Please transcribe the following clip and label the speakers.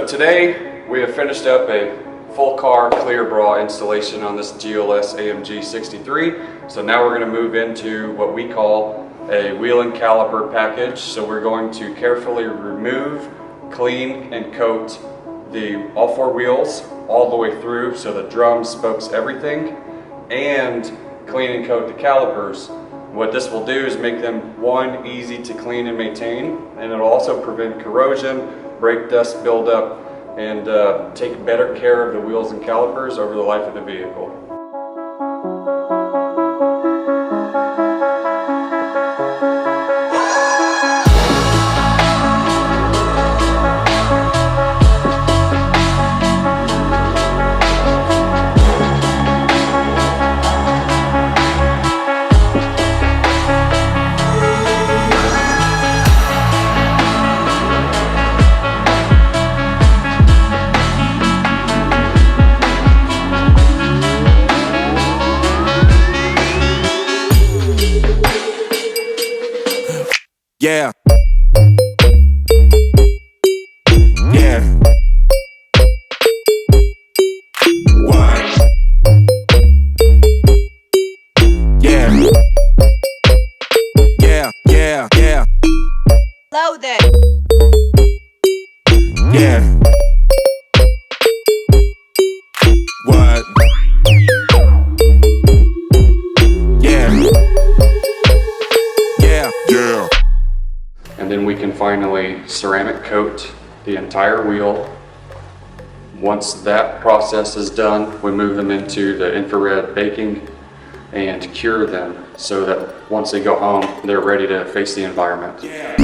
Speaker 1: So today we have finished up a full car clear bra installation on this GLS AMG63. So now we're going to move into what we call a wheel and caliper package. So we're going to carefully remove, clean, and coat all four wheels all the way through, so the drums, spokes, everything, and clean and coat the calipers. What this will do is make them, one, easy to clean and maintain, and it'll also prevent corrosion, brake dust buildup, and take better care of the wheels and calipers over the life of the vehicle.
Speaker 2: Yeah. Yeah. What? Yeah. Yeah, yeah, yeah.
Speaker 3: Load it.
Speaker 2: Yeah. What? Yeah. Yeah. Yeah.
Speaker 1: And then we can finally ceramic coat the entire wheel. Once that process is done, we move them into the infrared baking and cure them so that once they go home, they're ready to face the environment.
Speaker 2: Yeah.